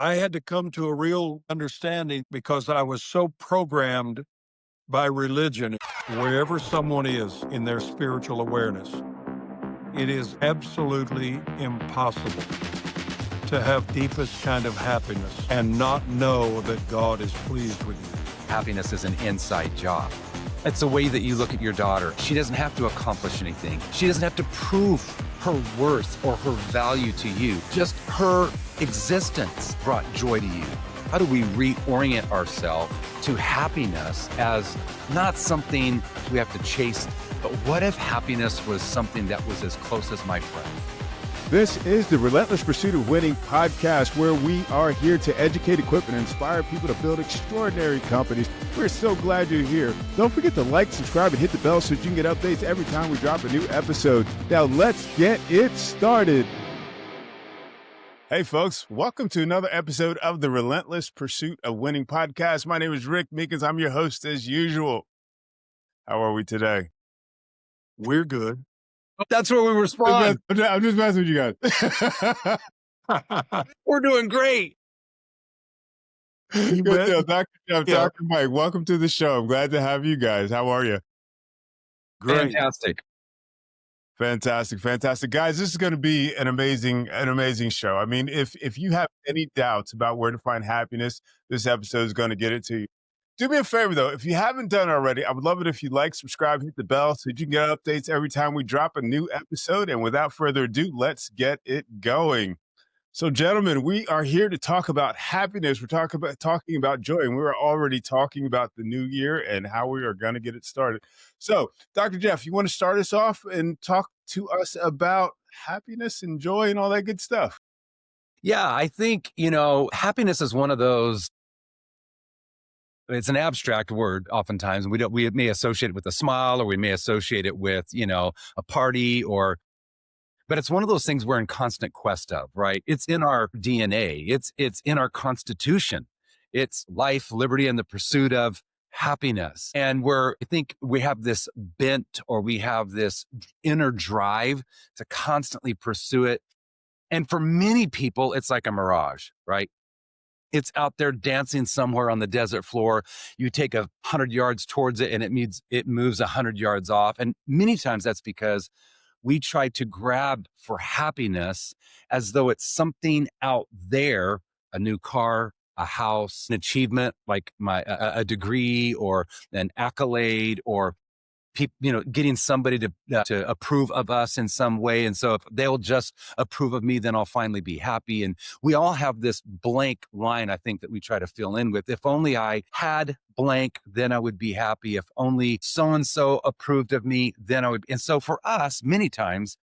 I had to come to a real understanding because I was so programmed by religion. Wherever someone is in their spiritual awareness, it is absolutely impossible to have deepest kind of happiness and not know that God is pleased with you. Happiness is an inside job. It's the way that you look at your daughter. She doesn't have to accomplish anything. She doesn't have to prove her worth or her value to you. Just her existence brought joy to you. How do we reorient ourselves to happiness as not something we have to chase, but what if happiness was something that was as close as my breath? This is the Relentless Pursuit of Winning podcast, where we are here to educate, equip, and inspire people to build extraordinary companies. We're so glad you're here. Don't forget to like, subscribe, and hit the bell so you can get updates every time we drop a new episode. Now let's get it started. Hey folks, welcome to another episode of the Relentless Pursuit of Winning podcast. My name is Rick Meekins. I'm your host as usual. How are we today? We're good. That's where we respond. I'm just messing with you guys. We're doing great. Good deal. Dr. Mike, welcome to the show. I'm glad to have you guys. How are you? Great. Fantastic. Guys, this is going to be an amazing show. I mean, if you have any doubts about where to find happiness, this episode is going to get it to you. Do me a favor, though. If you haven't done it already, I would love it if you like, subscribe, hit the bell so you can get updates every time we drop a new episode. And without further ado, let's get it going. So, gentlemen, we are here to talk about happiness. We're talking about joy, and we're already talking about the new year and how we are going to get it started. So, Dr. Jeff, you want to start us off and talk to us about happiness and joy and all that good stuff? Yeah, I think, happiness is one of those. It's an abstract word oftentimes. We may associate it with a smile, or we may associate it with, a party, but it's one of those things we're in constant quest of, right? It's in our DNA. It's in our constitution. It's life, liberty, and the pursuit of happiness. And I think we have this bent, or we have this inner drive to constantly pursue it. And for many people, it's like a mirage, right? It's out there dancing somewhere on the desert floor. You take 100 yards towards it and it moves 100 yards off. And many times that's because we try to grab for happiness as though it's something out there, a new car, a house, an achievement like a degree or an accolade, or getting somebody to approve of us in some way. And so if they'll just approve of me, then I'll finally be happy. And we all have this blank line, I think, that we try to fill in with. If only I had blank, then I would be happy. If only so-and-so approved of me, then I would. And so for us, many times,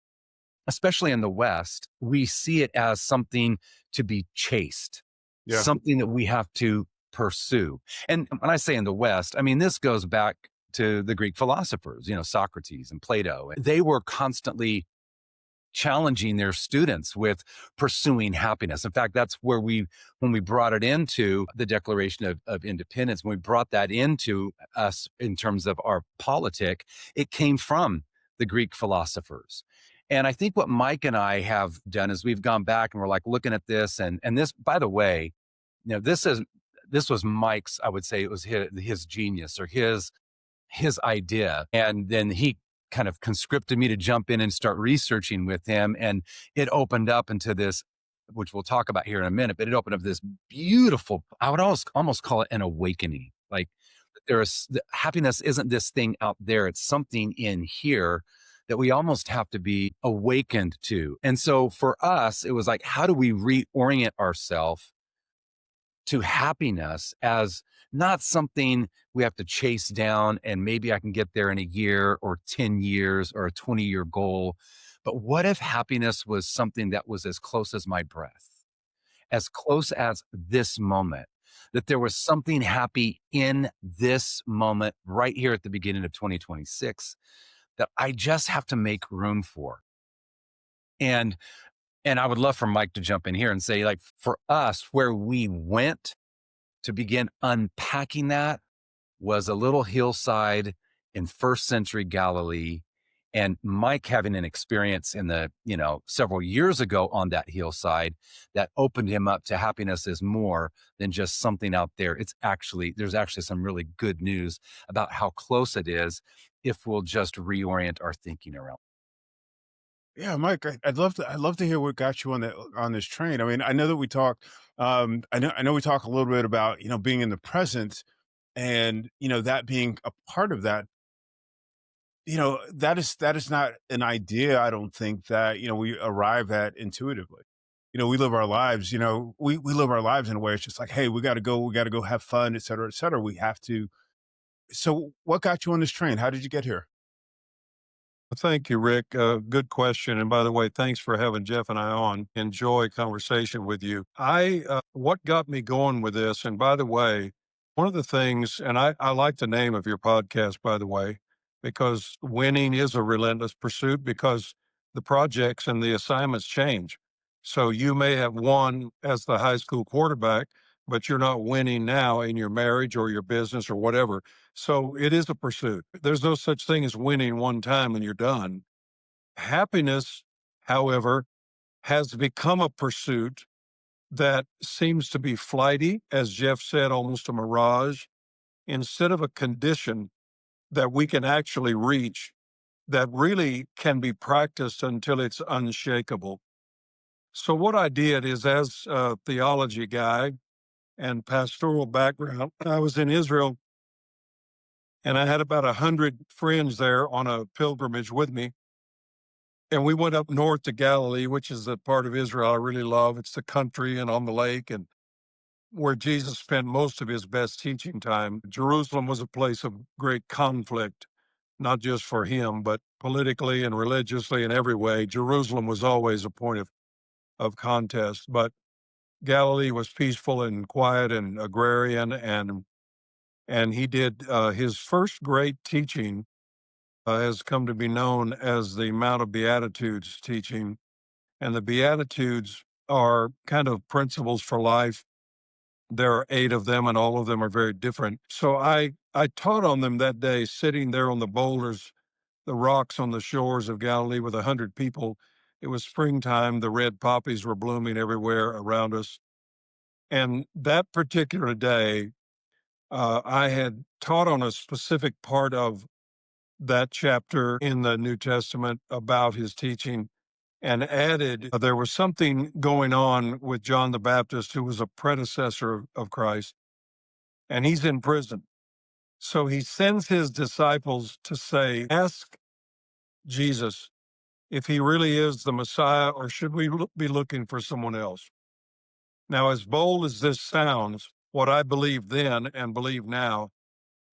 especially in the West, we see it as something to be chased, something that we have to pursue. And when I say in the West, I mean, this goes back to the Greek philosophers, Socrates and Plato. They were constantly challenging their students with pursuing happiness. In fact, that's where when we brought it into the Declaration of Independence, when we brought that into us in terms of our politic, it came from the Greek philosophers. And I think what Mike and I have done is we've gone back and we're like looking at this, and this, by the way, this was Mike's, I would say it was his genius, or his idea. And then he kind of conscripted me to jump in and start researching with him. And it opened up into this, which we'll talk about here in a minute, but it opened up this beautiful, I would almost call it an awakening. Like happiness isn't this thing out there. It's something in here that we almost have to be awakened to. And so for us, it was like, how do we reorient ourselves to happiness as not something we have to chase down and maybe I can get there in a year or 10 years or a 20-year goal. But what if happiness was something that was as close as my breath, as close as this moment, that there was something happy in this moment right here at the beginning of 2026 that I just have to make room for. And I would love for Mike to jump in here and say, like, for us, where we went to begin unpacking that was a little hillside in first century Galilee And Mike having an experience in the, several years ago on that hillside that opened him up to happiness is more than just something out there. There's actually some really good news about how close it is if we'll just reorient our thinking around. Yeah, Mike, I'd love to hear what got you on that on this train. I mean, I know that we talk, I know we talk a little bit about, being in the present and, that being a part of that. That is not an idea, I don't think that, we arrive at intuitively. We live our lives, we live our lives in a way it's just like, hey, we got to go have fun, et cetera, et cetera. We have to. So what got you on this train? How did you get here? Thank you, Rick. Good question. And by the way, thanks for having Jeff and I on. Enjoy conversation with you. What got me going with this, and by the way, one of the things, and I like the name of your podcast, by the way, because winning is a relentless pursuit because the projects and the assignments change. So you may have won as the high school quarterback, but you're not winning now in your marriage or your business or whatever. So it is a pursuit. There's no such thing as winning one time and you're done. Happiness, however, has become a pursuit that seems to be flighty, as Jeff said, almost a mirage, instead of a condition that we can actually reach that really can be practiced until it's unshakable. So, what I did is, as a theology guy and pastoral background, I was in Israel and I had about 100 friends there on a pilgrimage with me. And we went up north to Galilee, which is a part of Israel I really love. It's the country and on the lake, and where Jesus spent most of his best teaching time. Jerusalem was a place of great conflict, not just for him, but politically and religiously in every way. Jerusalem was always a point of contest. But Galilee was peaceful and quiet and agrarian, and he did his first great teaching has come to be known as the Mount of Beatitudes teaching. And the Beatitudes are kind of principles for life. There are 8 of them, and all of them are very different. So I taught on them that day, sitting there on the boulders, the rocks on the shores of Galilee with 100 people. It was springtime. The red poppies were blooming everywhere around us. And that particular day, I had taught on a specific part of that chapter in the New Testament about his teaching and added there was something going on with John the Baptist, who was a predecessor of Christ, and he's in prison. So he sends his disciples to say, ask Jesus if he really is the Messiah, or should we be looking for someone else? Now, as bold as this sounds, what I believe then and believe now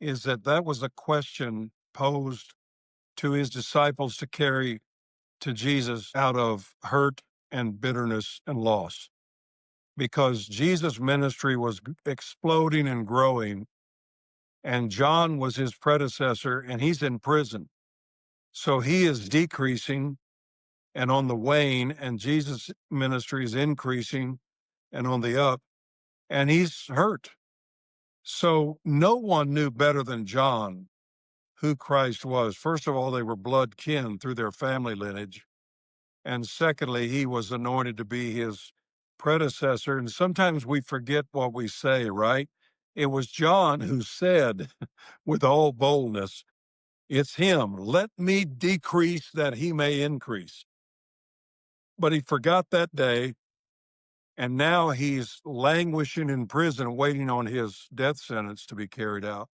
is that that was a question posed to his disciples to carry to Jesus out of hurt and bitterness and loss, because Jesus' ministry was exploding and growing, and John was his predecessor, and he's in prison. So he is decreasing and on the wane, and Jesus' ministry is increasing and on the up, and he's hurt. So no one knew better than John who Christ was. First of all, they were blood kin through their family lineage. And secondly, he was anointed to be his predecessor. And sometimes we forget what we say, right? It was John who said with all boldness, it's him. Let me decrease that he may increase. But he forgot that day. And now he's languishing in prison, waiting on his death sentence to be carried out.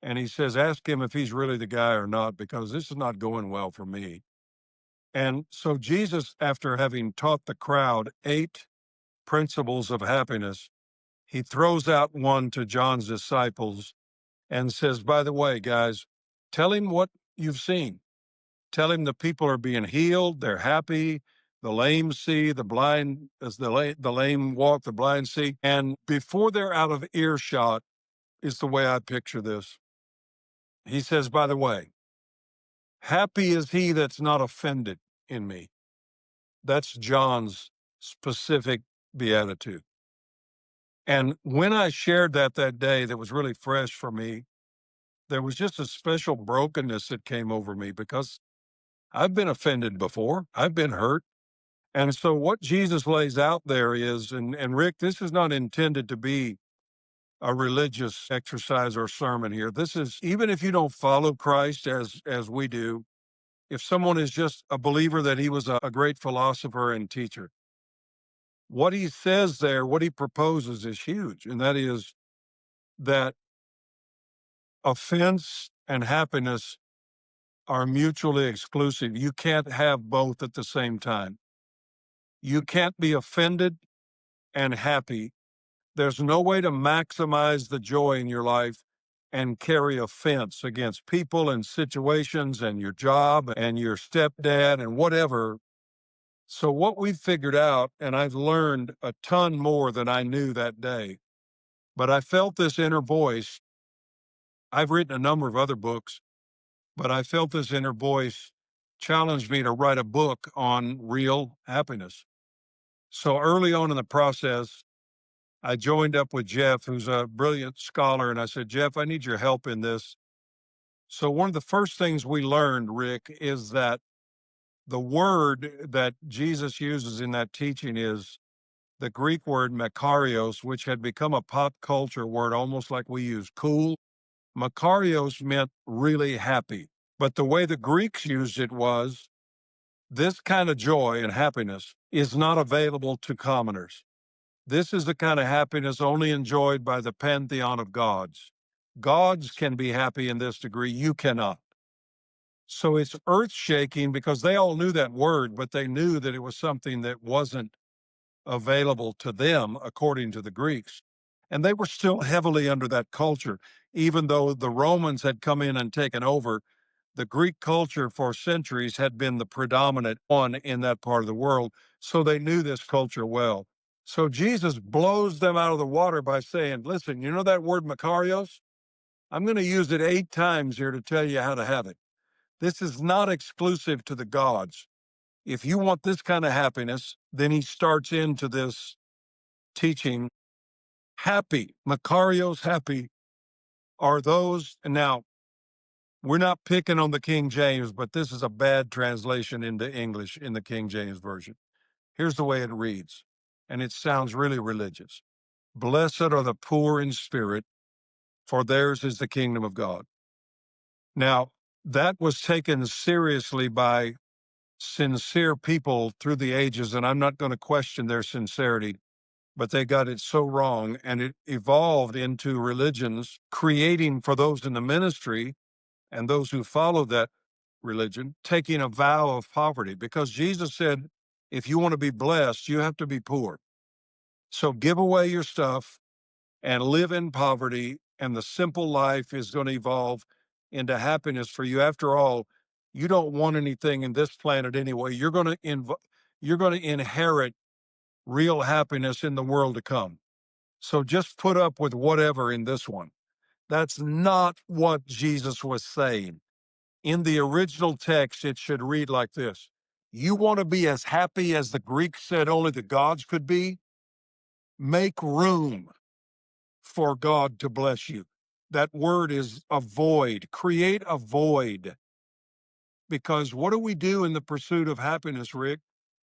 And he says, ask him if he's really the guy or not, because this is not going well for me. And so Jesus, after having taught the crowd 8 principles of happiness, he throws out one to John's disciples and says, by the way, guys, tell him what you've seen. Tell him the people are being healed, they're happy, the lame see, the blind, as the lame walk, the blind see. And before they're out of earshot, is the way I picture this. He says, by the way, happy is he that's not offended in me. That's John's specific beatitude. And when I shared that day, that was really fresh for me, there was just a special brokenness that came over me, because I've been offended before. I've been hurt. And so what Jesus lays out there is, and Rick, this is not intended to be a religious exercise or sermon here. This is, even if you don't follow Christ as we do, if someone is just a believer that he was a great philosopher and teacher, what he says there, what he proposes is huge. And that is that offense and happiness are mutually exclusive. You can't have both at the same time. You can't be offended and happy. There's no way to maximize the joy in your life and carry offense against people and situations and your job and your stepdad and whatever. So, what we've figured out, and I've learned a ton more than I knew that day, but I felt this inner voice. I've written a number of other books, but I felt this inner voice challenge me to write a book on real happiness. So, early on in the process, I joined up with Jeff, who's a brilliant scholar, and I said, Jeff, I need your help in this. So, one of the first things we learned, Rick, is that the word that Jesus uses in that teaching is the Greek word makarios, which had become a pop culture word, almost like we use cool. Makarios meant really happy. But the way the Greeks used it was this kind of joy and happiness is not available to commoners. This is the kind of happiness only enjoyed by the pantheon of gods. Gods can be happy in this degree, you cannot. So it's earth shaking because they all knew that word, but they knew that it was something that wasn't available to them according to the Greeks. And they were still heavily under that culture, even though the Romans had come in and taken over. The Greek culture for centuries had been the predominant one in that part of the world. So they knew this culture well. So Jesus blows them out of the water by saying, listen, you know that word Makarios? I'm going to use it 8 times here to tell you how to have it. This is not exclusive to the gods. If you want this kind of happiness, then he starts into this teaching. Happy, Makarios happy, are those. Now, we're not picking on the King James, but this is a bad translation into English in the King James Version. Here's the way it reads, and it sounds really religious. Blessed are the poor in spirit, for theirs is the kingdom of God. Now, that was taken seriously by sincere people through the ages, and I'm not going to question their sincerity, but they got it so wrong, and it evolved into religions creating for those in the ministry and those who follow that religion, taking a vow of poverty, because Jesus said, if you want to be blessed, you have to be poor. So give away your stuff and live in poverty, and the simple life is going to evolve into happiness for you. After all, you don't want anything in this planet anyway. You're going to inherit real happiness in the world to come. So just put up with whatever in this one. That's not what Jesus was saying. In the original text, it should read like this. You want to be as happy as the Greeks said only the gods could be? Make room for God to bless you. That word is a void. Create a void. Because what do we do in the pursuit of happiness, Rick?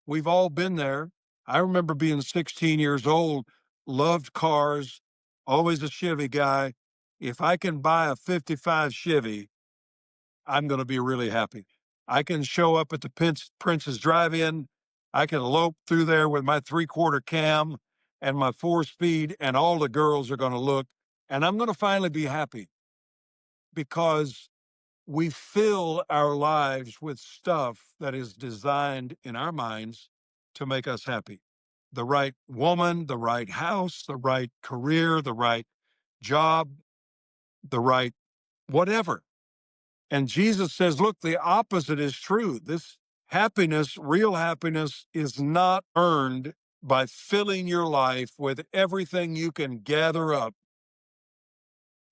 We've all been there. I remember being 16 years old, loved cars, always a Chevy guy. If I can buy a 55 Chevy, I'm going to be really happy. I can show up at the Prince's Drive-In. I can elope through there with my 3/4 cam and my 4-speed, and all the girls are going to look, and I'm going to finally be happy because we fill our lives with stuff that is designed in our minds to make us happy. The right woman, the right house, the right career, the right job, the right whatever. And Jesus says, look, the opposite is true. This happiness, real happiness, is not earned by filling your life with everything you can gather up.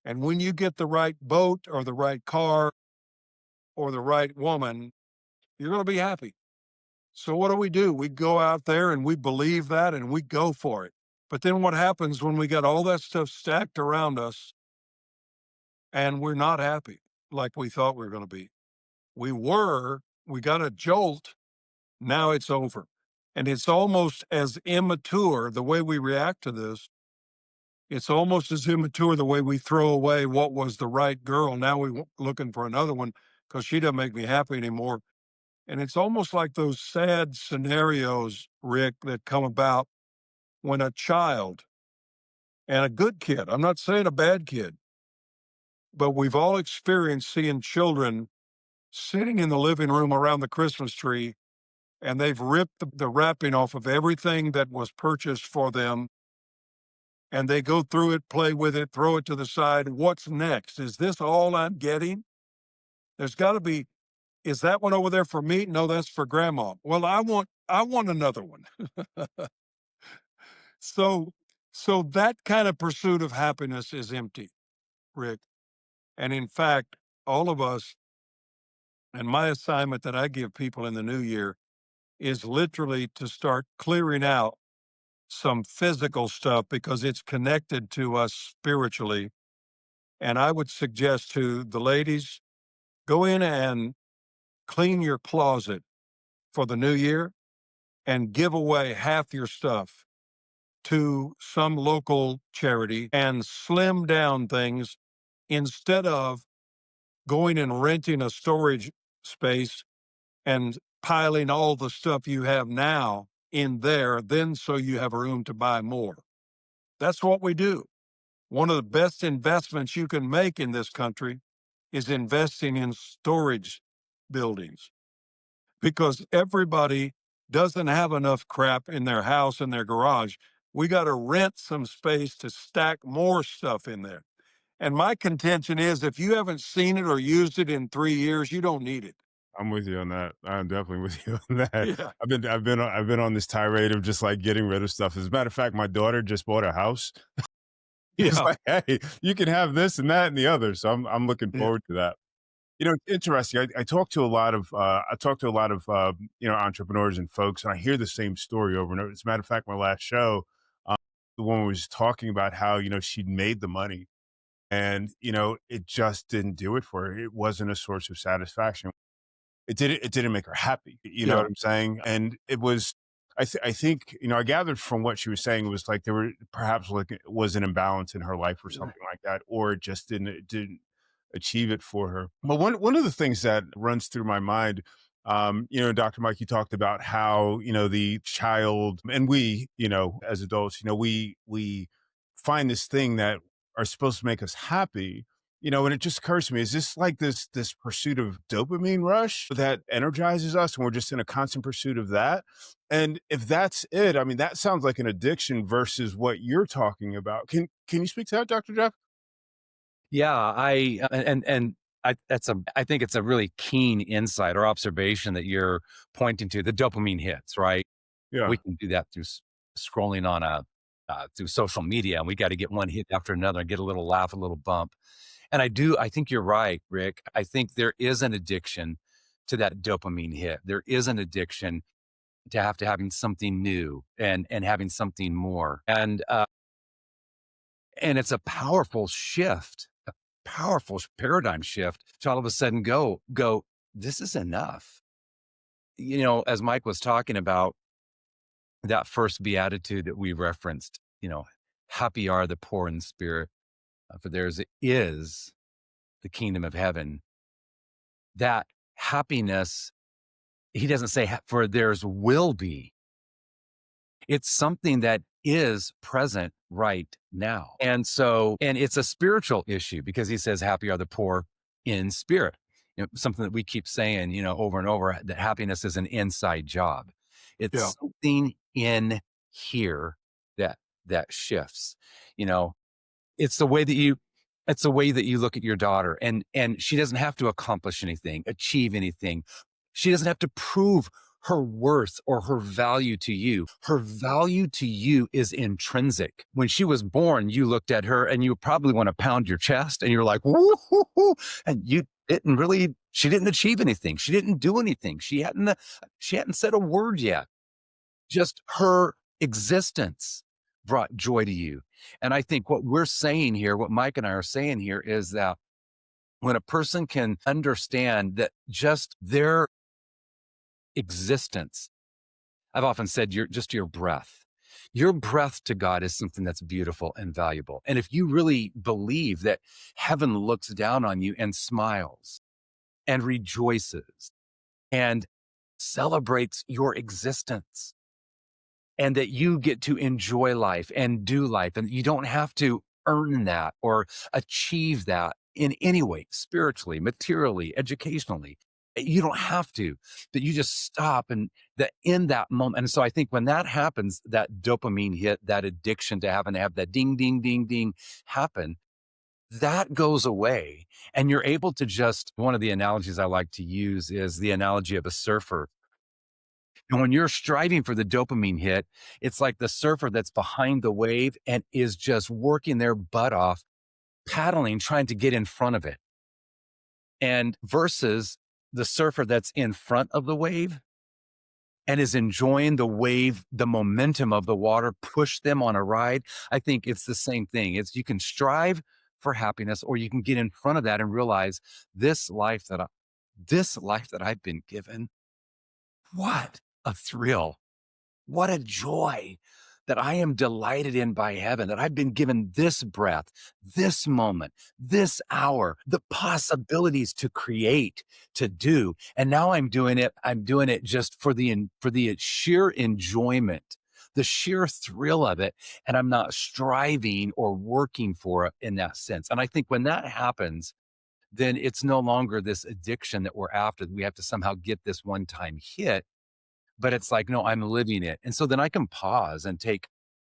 And when you get the right boat or the right car or the right woman, you're going to be happy. So what do? We go out there and we believe that and we go for it. But then what happens when we got all that stuff stacked around us and we're not happy like we thought we were going to be? We were We got a jolt. Now it's over. And it's almost as immature the way we react to this. It's almost as immature the way we throw away what was the right girl. Now we're looking for another one because she doesn't make me happy anymore. And it's almost like those sad scenarios, Rick, that come about when a child, and a good kid, I'm not saying a bad kid, but we've all experienced seeing children sitting in the living room around the Christmas tree, and they've ripped the wrapping off of everything that was purchased for them, and they go through it, play with it, throw it to the side. What's next? Is this all I'm getting? There's got to be. Is that one over there for me? No, that's for grandma. Well, I want another one. So so that kind of pursuit of happiness is empty, Rick. And in fact, all of us, and my assignment that I give people in the new year is literally to start clearing out some physical stuff because it's connected to us spiritually. And I would suggest to the ladies, go in and clean your closet for the new year and give away half your stuff to some local charity and slim down things instead of going and renting a storage space and piling all the stuff you have now in there, then so you have room to buy more. That's what we do. One of the best investments you can make in this country is investing in storage buildings because everybody doesn't have enough crap in their house and their garage. We got to rent some space to stack more stuff in there. And my contention is if you haven't seen it or used it in 3 years, you don't need it. I'm with you on that. I'm definitely with you on that. Yeah. I've been on this tirade of just like getting rid of stuff. As a matter of fact, my daughter just bought a house. It's Yeah. like, hey, you can have this and that and the other. So I'm looking Yeah. forward to that. You know, it's interesting. I talk to a lot of entrepreneurs and folks, and I hear the same story over and over. As a matter of fact, my last show, um, the woman was talking about how she'd made the money, and it just didn't do it for her. It wasn't a source of satisfaction. It didn't make her happy. You know Yeah. what I'm saying? And it was. I think I gathered from what she was saying was like there were perhaps like it was an imbalance in her life or something like that, or it just didn't achieve it for her. But one of the things that runs through my mind, Dr. Mike, you talked about how the child and we, as adults, we find this thing that are supposed to make us happy. And it just occurs to me, is this like this pursuit of dopamine rush that energizes us and we're just in a constant pursuit of that? And if that's it, I mean, that sounds like an addiction versus what you're talking about. Can you speak to that, Dr. Jeff? Yeah, I think it's a really keen insight or observation that you're pointing to. The dopamine hits, right? Yeah. We can do that through scrolling on through social media, and we got to get one hit after another and get a little laugh, a little bump. And I think you're right, Rick. I think there is an addiction to that dopamine hit. There is an addiction to having something new and having something more. And it's a powerful shift, a powerful paradigm shift to all of a sudden go, this is enough. As Mike was talking about that first beatitude that we referenced, happy are the poor in spirit, for theirs is the kingdom of heaven. That happiness, he doesn't say for theirs will be. It's something that is present right now. And it's a spiritual issue because he says, happy are the poor in spirit. Something that we keep saying, over and over, that happiness is an inside job. It's Yeah. something in here that shifts. It's the way that you look at your daughter and she doesn't have to accomplish anything, achieve anything. She doesn't have to prove her worth or her value to you. Her value to you is intrinsic. When she was born, you looked at her and you probably want to pound your chest and you're like, woo, hoo, hoo. And she didn't achieve anything. She didn't do anything. She hadn't said a word yet. Just her existence brought joy to you. And I think what we're saying here, what Mike and I are saying here is that when a person can understand that just their existence. I've often said your breath. Your breath to God is something that's beautiful and valuable. And if you really believe that heaven looks down on you and smiles and rejoices and celebrates your existence, and that you get to enjoy life and do life, and you don't have to earn that or achieve that in any way, spiritually, materially, educationally. You don't have to, that you just stop and that in that moment. And so I think when that happens, that dopamine hit, that addiction to having to have that ding, ding, ding, ding happen, that goes away. And you're able to just, one of the analogies I like to use is the analogy of a surfer. And when you're striving for the dopamine hit, it's like the surfer that's behind the wave and is just working their butt off, paddling, trying to get in front of it. And versus the surfer that's in front of the wave and is enjoying the wave, the momentum of the water, push them on a ride. I think it's the same thing. It's you can strive for happiness, or you can get in front of that and realize this life that I've been given, what a thrill. What a joy that I am delighted in by heaven, that I've been given this breath, this moment, this hour, the possibilities to create, to do. And now I'm doing it. I'm doing it just for the sheer enjoyment, the sheer thrill of it. And I'm not striving or working for it in that sense. And I think when that happens, then it's no longer this addiction that we're after. We have to somehow get this one time hit, but it's like, no, I'm living it. And so then I can pause and take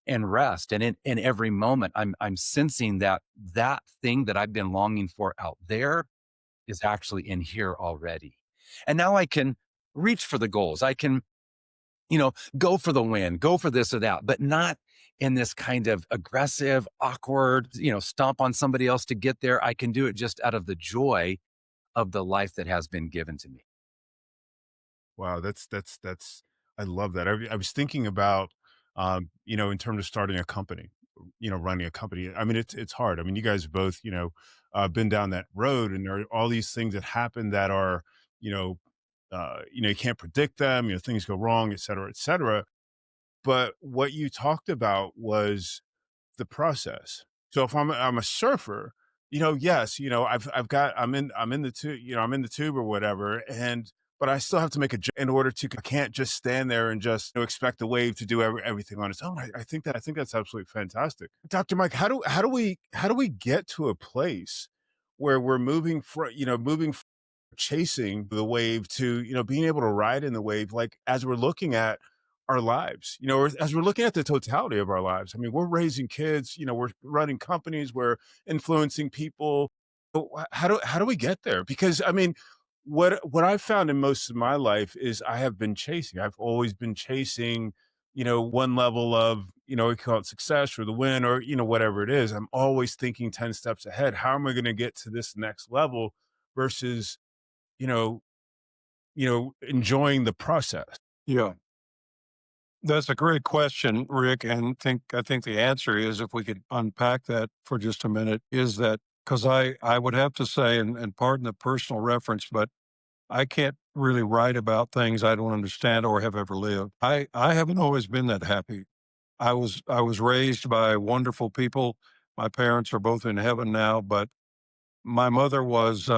and rest. And in every moment, I'm sensing that that thing that I've been longing for out there is actually in here already. And now I can reach for the goals. I can, go for the win, go for this or that, but not in this kind of aggressive, awkward, stomp on somebody else to get there. I can do it just out of the joy of the life that has been given to me. Wow, that's I love that. I was thinking about, in terms of starting a company, running a company. I mean, it's hard. I mean, you guys both, been down that road, and there are all these things that happen that are, you know, you can't predict them. Things go wrong, et cetera, et cetera. But what you talked about was the process. So if I'm a surfer, yes, I've got I'm in the tube, I'm in the tube or whatever, and but I still have to make a jump in order to. I can't just stand there and just expect the wave to do everything on its own. I think that's absolutely fantastic, Dr. Mike. How do we get to a place where we're moving chasing the wave to being able to ride in the wave, like as we're looking at our lives, or as we're looking at the totality of our lives. I mean, we're raising kids, we're running companies, we're influencing people. How do we get there? Because I mean, what I've found in most of my life is I've always been chasing, one level of, we call it success or the win or, whatever it is. I'm always thinking 10 steps ahead. How am I going to get to this next level versus, you know, enjoying the process? Yeah. That's a great question, Rick. And I think the answer is, if we could unpack that for just a minute, is that because I would have to say, and pardon the personal reference, but I can't really write about things I don't understand or have ever lived. I haven't always been that happy. I was raised by wonderful people. My parents are both in heaven now, but my mother was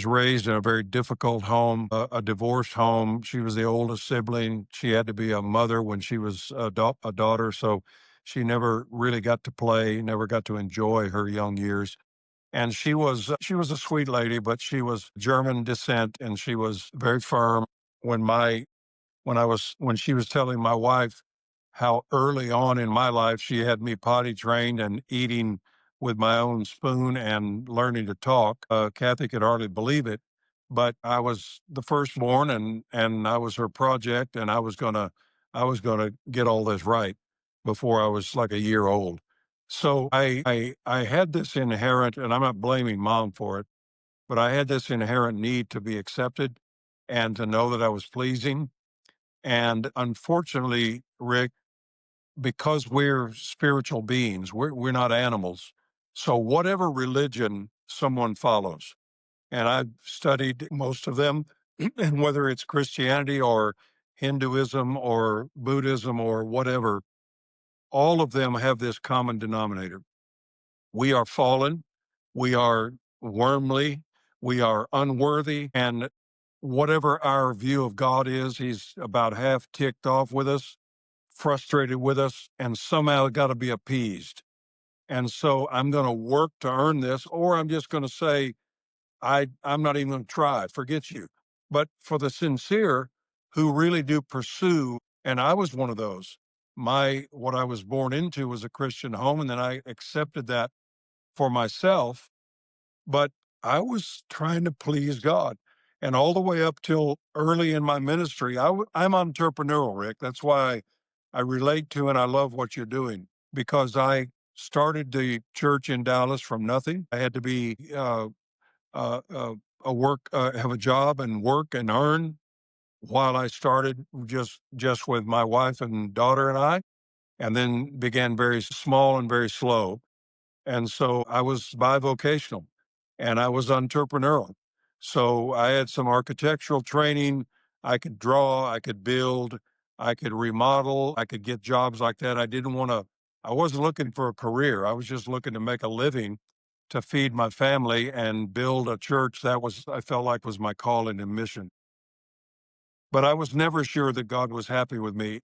raised in a very difficult home, a divorced home. She was the oldest sibling. She had to be a mother when she was a daughter, so she never really got to play, never got to enjoy her young years. And she was a sweet lady, but she was German descent, and she was very firm. When my when she was telling my wife how early on in my life she had me potty trained and eating with my own spoon and learning to talk, Kathy could hardly believe it. But I was the firstborn, and I was her project, and I was gonna get all this right before I was like a year old. So I had this inherent, and I'm not blaming mom for it, but I had this inherent need to be accepted and to know that I was pleasing. And unfortunately, Rick, because we're spiritual beings, we're not animals. So whatever religion someone follows, and I've studied most of them, And whether it's Christianity or Hinduism or Buddhism or whatever, all of them have this common denominator. We are fallen, we are wormly, we are unworthy, and whatever our view of God is, he's about half ticked off with us, frustrated with us, and somehow got to be appeased. And so I'm going to work to earn this, or I'm just going to say, I'm not even going to try, forget you. But for the sincere who really do pursue, and I was one of those, what I was born into was a Christian home, and then I accepted that for myself, but I was trying to please God. And all the way up till early in my ministry, I'm entrepreneurial, Rick. That's why I relate to and I love what you're doing, because I started the church in Dallas from nothing. I had to be uh, uh, have a job and work and earn while I started just with my wife and daughter and I, and then began very small and very slow. And so I was bivocational and I was entrepreneurial. So I had some architectural training. I could draw, I could build, I could remodel, I could get jobs like that. I wasn't looking for a career. I was just looking to make a living to feed my family and build a church I felt like was my calling and mission. But I was never sure that God was happy with me.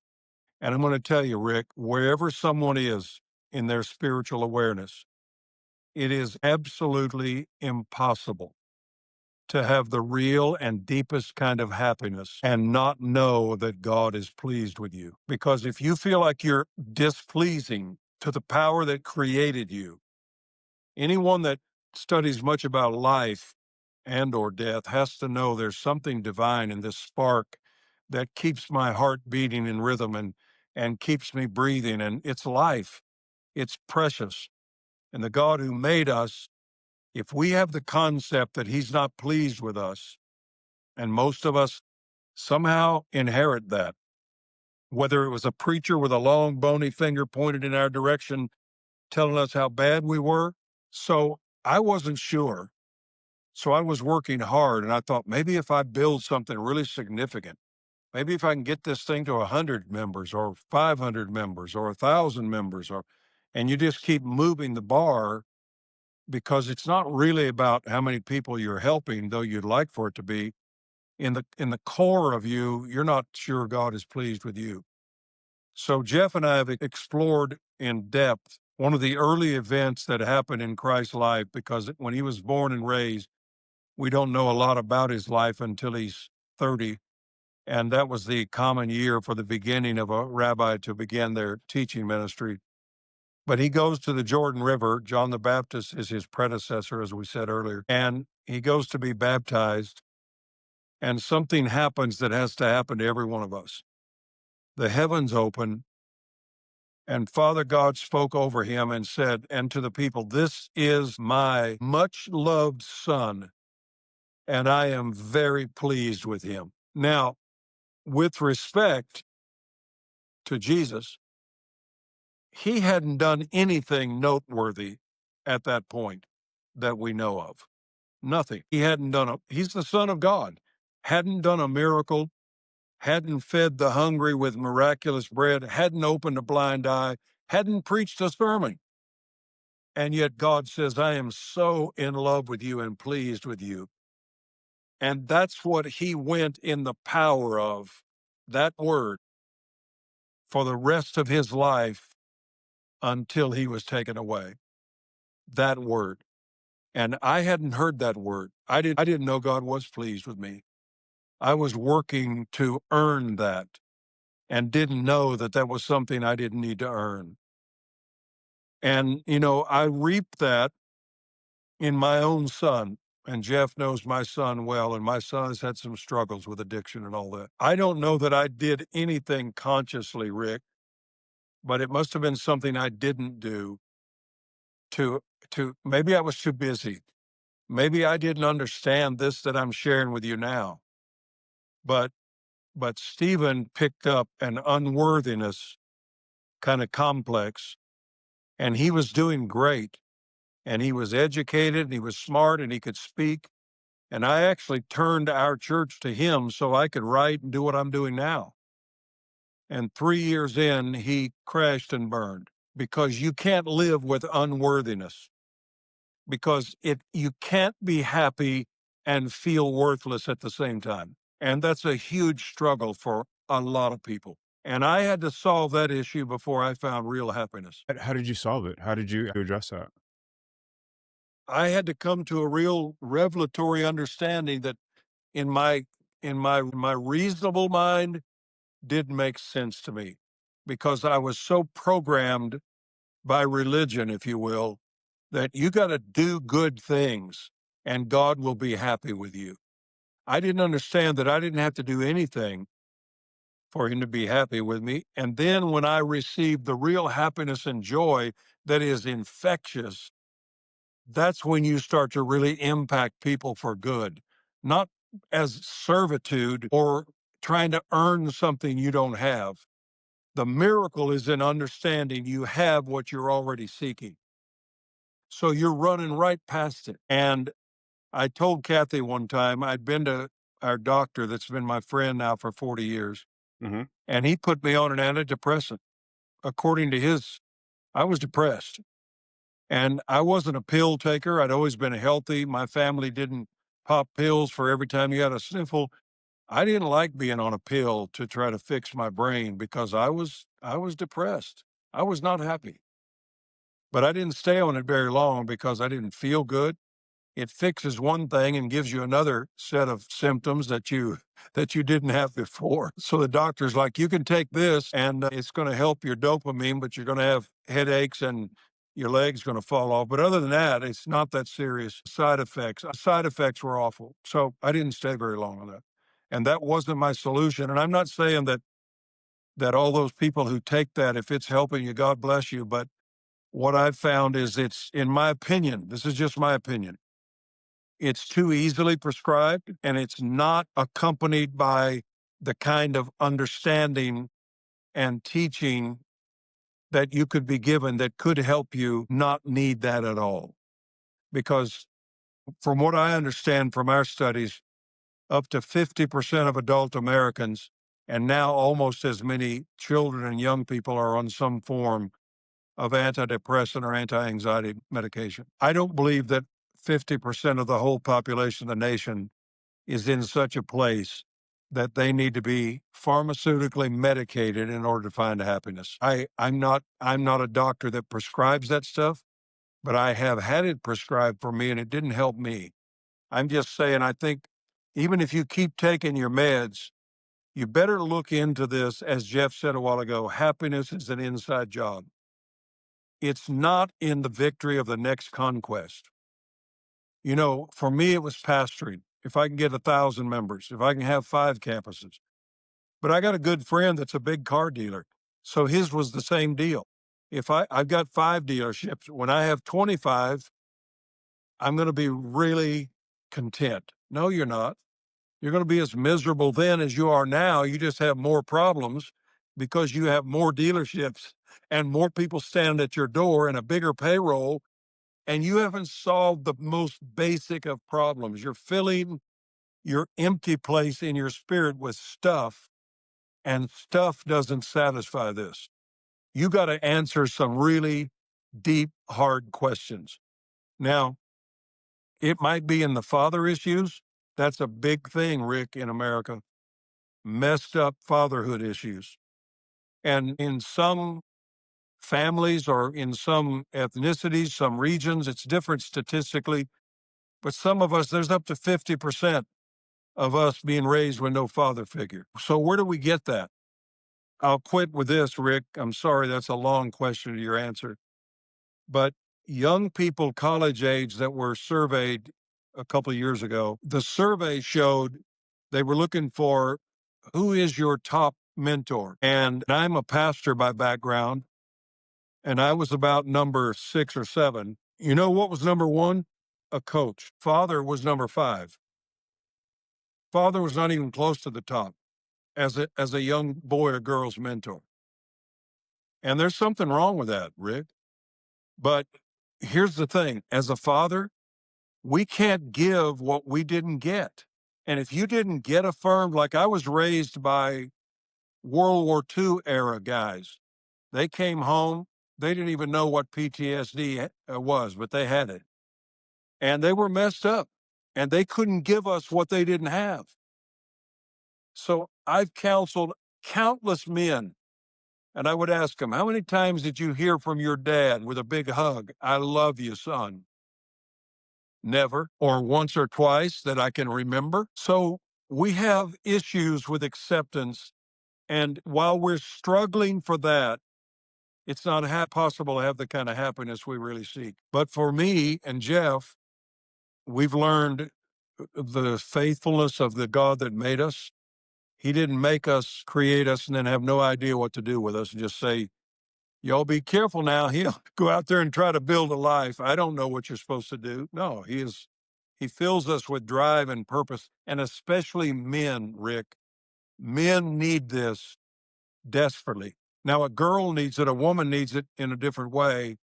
And I'm going to tell you, Rick, wherever someone is in their spiritual awareness, it is absolutely impossible to have the real and deepest kind of happiness and not know that God is pleased with you. Because if you feel like you're displeasing to the power that created you, anyone that studies much about life and or death has to know there's something divine in this spark that keeps my heart beating in rhythm and keeps me breathing, and it's life. It's precious. And the God who made us, if we have the concept that he's not pleased with us, and most of us somehow inherit that, whether it was a preacher with a long bony finger pointed in our direction telling us how bad we were. So I wasn't sure. So I was working hard, and I thought, maybe if I build something really significant, maybe if I can get this thing to 100 members or 500 members or 1,000 members, and you just keep moving the bar, because it's not really about how many people you're helping, though you'd like for it to be. In the core of you, you're not sure God is pleased with you. So Jeff and I have explored in depth one of the early events that happened in Christ's life, because when he was born and raised, we don't know a lot about his life until he's 30. And that was the common year for the beginning of a rabbi to begin their teaching ministry. But he goes to the Jordan River. John the Baptist is his predecessor, as we said earlier. And he goes to be baptized. And something happens that has to happen to every one of us. The heavens open, and Father God spoke over him and said, and to the people, "This is my much loved son, and I am very pleased with him." Now, with respect to Jesus, he hadn't done anything noteworthy at that point that we know of. Nothing. He's the Son of God, hadn't done a miracle, hadn't fed the hungry with miraculous bread, hadn't opened a blind eye, hadn't preached a sermon. And yet God says, I am so in love with you and pleased with you. And that's what he went in the power of, that word, for the rest of his life until he was taken away. That word. And I hadn't heard that word. I didn't know God was pleased with me. I was working to earn that and didn't know that that was something I didn't need to earn. And, I reaped that in my own son. And Jeff knows my son well, and my son has had some struggles with addiction and all that. I don't know that I did anything consciously, Rick, but it must have been something I didn't do to maybe I was too busy. Maybe I didn't understand this that I'm sharing with you now. But Stephen picked up an unworthiness kind of complex, and he was doing great. And he was educated and he was smart and he could speak. And I actually turned our church to him so I could write and do what I'm doing now. And 3 years in, he crashed and burned because you can't live with unworthiness, because you can't be happy and feel worthless at the same time. And that's a huge struggle for a lot of people. And I had to solve that issue before I found real happiness. How did you solve it? How did you address that? I had to come to a real revelatory understanding that in my reasonable mind didn't make sense to me, because I was so programmed by religion, if you will, that you got to do good things and God will be happy with you. I didn't understand that I didn't have to do anything for him to be happy with me. And then when I received the real happiness and joy that is infectious, that's when you start to really impact people for good, not as servitude or trying to earn something you don't have. The miracle is in understanding you have what you're already seeking. So you're running right past it. And I told Kathy one time, I'd been to our doctor that's been my friend now for 40 years, Hmm. and he put me on an antidepressant. According to his, I was depressed. And I wasn't a pill taker. I'd always been healthy. My family didn't pop pills for every time you had a sniffle. I didn't like being on a pill to try to fix my brain because I was depressed. I was not happy. But I didn't stay on it very long because I didn't feel good. It fixes one thing and gives you another set of symptoms that you didn't have before. So the doctor's like, you can take this and it's going to help your dopamine, but you're going to have headaches and your leg's going to fall off. But other than that, it's not that serious. Side effects were awful. So I didn't stay very long on that. And that wasn't my solution. And I'm not saying that all those people who take that, if it's helping you, God bless you. But what I've found is, it's, in my opinion, this is just my opinion, it's too easily prescribed and it's not accompanied by the kind of understanding and teaching that you could be given that could help you not need that at all. Because from what I understand from our studies, up to 50% of adult Americans, and now almost as many children and young people, are on some form of antidepressant or anti-anxiety medication. I don't believe that 50% of the whole population of the nation is in such a place that they need to be pharmaceutically medicated in order to find happiness. I'm not a doctor that prescribes that stuff, but I have had it prescribed for me and it didn't help me. I'm just saying, I think even if you keep taking your meds, you better look into this. As Jeff said a while ago, happiness is an inside job. It's not in the victory of the next conquest. For me, it was pastoring. If I can get 1,000 members, if I can have 5 campuses. But I got a good friend that's a big car dealer. So his was the same deal. If I've got 5 dealerships, when I have 25, I'm going to be really content. No, you're not. You're going to be as miserable then as you are now. You just have more problems because you have more dealerships and more people standing at your door and a bigger payroll, and you haven't solved the most basic of problems. You're filling your empty place in your spirit with stuff, and stuff doesn't satisfy this. You got to answer some really deep, hard questions. Now, it might be in the father issues. That's a big thing, Rick, in America. Messed up fatherhood issues. And in some families or in some ethnicities, some regions, it's different statistically. But some of us, there's up to 50% of us being raised with no father figure. So where do we get that? I'll quit with this, Rick. I'm sorry, that's a long question to your answer. But young people, college age, that were surveyed a couple of years ago, the survey showed they were looking for, who is your top mentor? And I'm a pastor by background, and I was about number 6 or 7. You know what was number 1? A coach. Father was number 5. Father was not even close to the top as a young boy or girl's mentor. And there's something wrong with that, Rick. But here's the thing, as a father, We can't give what we didn't get. And if you didn't get affirmed, like I was raised by World War II era guys, they came home, they didn't even know what PTSD was, but they had it. And they were messed up and they couldn't give us what they didn't have. So I've counseled countless men, and I would ask them, how many times did you hear from your dad with a big hug, I love you, son? Never, or once or twice that I can remember. So we have issues with acceptance. And while we're struggling for that, it's not possible to have the kind of happiness we really seek. But for me and Jeff, we've learned the faithfulness of the God that made us. He didn't make us, create us, and then have no idea what to do with us and just say, y'all be careful now. He'll go out there and try to build a life. I don't know what you're supposed to do. No, he fills us with drive and purpose, and especially men, Rick. Men need this desperately. Now, a girl needs it, a woman needs it in a different way,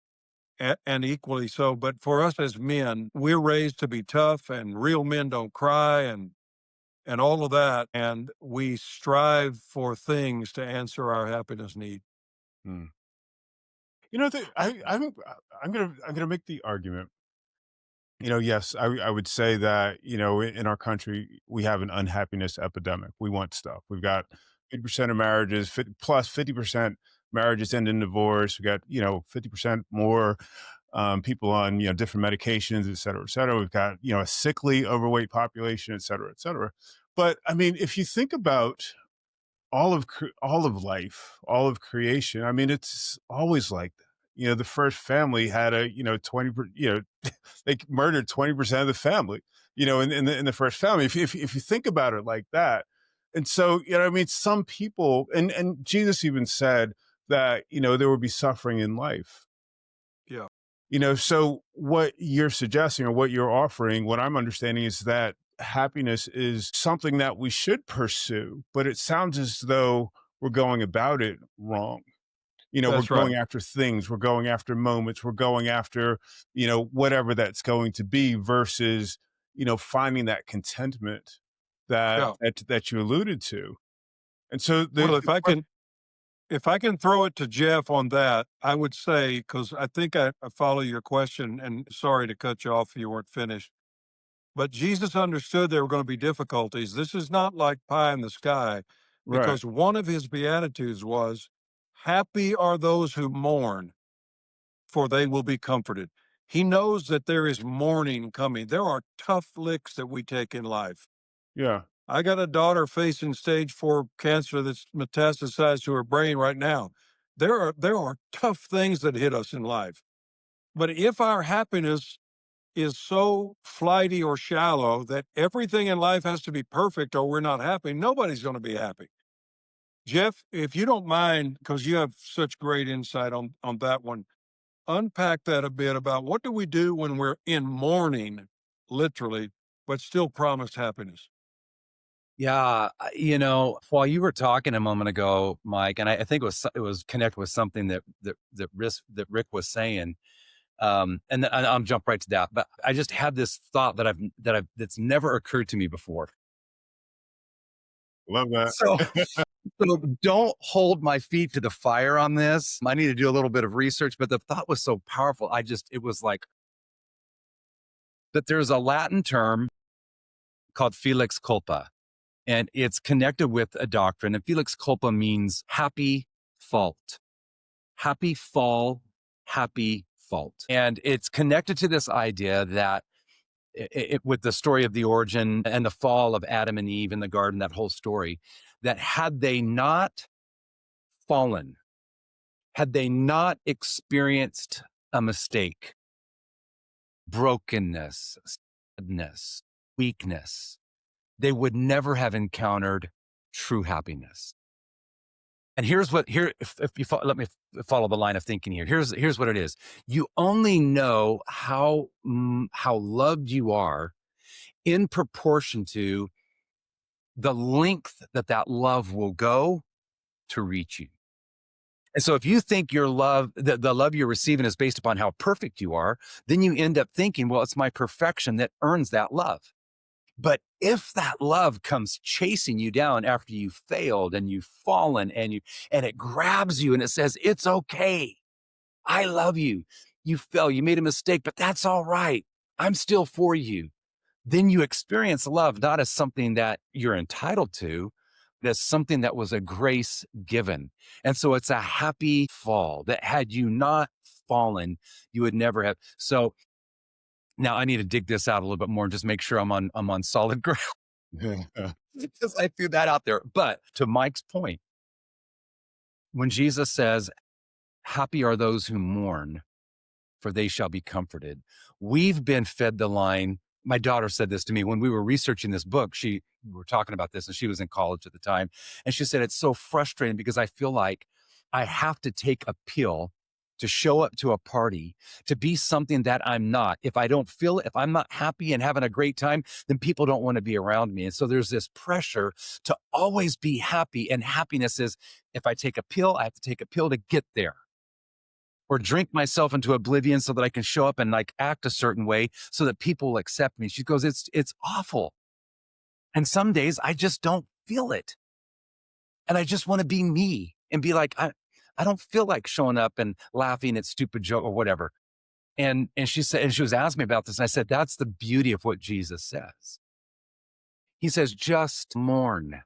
and equally so. But for us as men, we're raised to be tough, and real men don't cry, and all of that. And we strive for things to answer our happiness need. Hmm. You know, I'm gonna make the argument. You know, yes, I would say that, you know, in our country, we have an unhappiness epidemic. We want stuff. We've got 50% of marriages, 50% marriages end in divorce. We got, you know, 50% more people on, you know, different medications, et cetera, et cetera. We've got, you know, a sickly, overweight population, et cetera, et cetera. But I mean, if you think about all of life, all of creation. I mean, it's always like that. You know, the first family had a, you know, 20, you know, they murdered 20% of the family, you know, in the first family. If you think about it like that. And so, you know, I mean, some people, and Jesus even said that, you know, there would be suffering in life. Yeah. You know, so what you're suggesting or what you're offering, what I'm understanding is that happiness is something that we should pursue, but it sounds as though we're going about it wrong. You know, we're That's right. going after things, we're going after moments, we're going after, you know, whatever that's going to be versus, you know, finding that contentment Yeah. that you alluded to. And so Well, the question, if I can throw it to Jeff on that, I would say, because I think I follow your question, and sorry to cut you off if you weren't finished, but Jesus understood there were going to be difficulties. This is not like pie in the sky, right. because one of his beatitudes was, happy are those who mourn, for they will be comforted. He knows that there is mourning coming. There are tough licks that we take in life. Yeah. I got a daughter facing stage 4 cancer that's metastasized to her brain right now. There are tough things that hit us in life. But if our happiness is so flighty or shallow that everything in life has to be perfect or we're not happy, nobody's going to be happy. Jeff, if you don't mind, because you have such great insight on that one, unpack that a bit about what do we do when we're in mourning, literally, but still promised happiness. Yeah, you know, while you were talking a moment ago, Mike, and I think it was connected with something that Rick was saying, and I'll jump right to that. But I just had this thought that's never occurred to me before. Love that. So, so don't hold my feet to the fire on this. I need to do a little bit of research, but the thought was so powerful. It was like that. There's a Latin term called felix culpa, and it's connected with a doctrine. And felix culpa means happy fault, happy fall, happy fault. And it's connected to this idea that with the story of the origin and the fall of Adam and Eve in the garden, that whole story, that had they not fallen, had they not experienced a mistake, brokenness, sadness, weakness, they would never have encountered true happiness. And if you let me follow the line of thinking here. Here's what it is. You only know how loved you are in proportion to the length that love will go to reach you. And so if you think your love, the love you're receiving is based upon how perfect you are, then you end up thinking, well, it's my perfection that earns that love. But if that love comes chasing you down after you've failed and you've fallen and it grabs you and it says, it's okay. I love you. You fell, you made a mistake, but that's all right. I'm still for you. Then you experience love not as something that you're entitled to, but as something that was a grace given. And so it's a happy fall that had you not fallen, you would never have. So now I need to dig this out a little bit more and just make sure I'm on solid ground because I threw that out there. But to Mike's point, when Jesus says, happy are those who mourn, for they shall be comforted. We've been fed the line. My daughter said this to me when we were researching this book. We were talking about this and she was in college at the time. And she said, it's so frustrating because I feel like I have to take a pill to show up to a party, to be something that I'm not. If I don't feel it, if I'm not happy and having a great time, then people don't want to be around me. And so there's this pressure to always be happy. And happiness is, if I take a pill, I have to take a pill to get there, or drink myself into oblivion so that I can show up and like act a certain way so that people will accept me. She goes, it's awful. And some days I just don't feel it. And I just want to be me and be like, I don't feel like showing up and laughing at stupid joke or whatever. And she said, and she was asking me about this. And I said, that's the beauty of what Jesus says. He says, just mourn,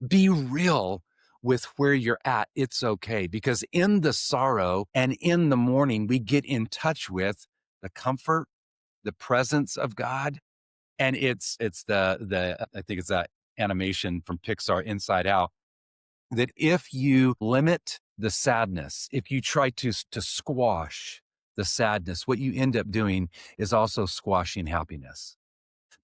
be real with where you're at. It's okay. Because in the sorrow and in the mourning, we get in touch with the comfort, the presence of God. And it's the I think it's that animation from Pixar, Inside Out, that if you limit the sadness, if you try to squash the sadness, what you end up doing is also squashing happiness,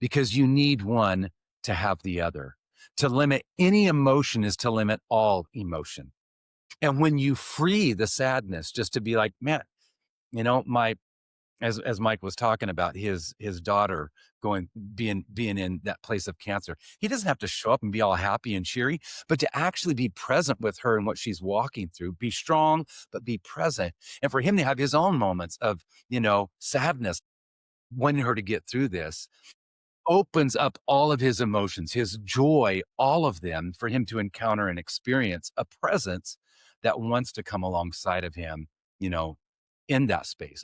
because you need one to have the other. To limit any emotion is to limit all emotion. And when you free the sadness, just to be like, man, my, as Mike was talking about his daughter being in that place of cancer, he doesn't have to show up and be all happy and cheery, but to actually be present with her and what she's walking through. Be strong, but be present. And for him to have his own moments of, sadness, wanting her to get through this, opens up all of his emotions, his joy, all of them, for him to encounter and experience a presence that wants to come alongside of him, in that space.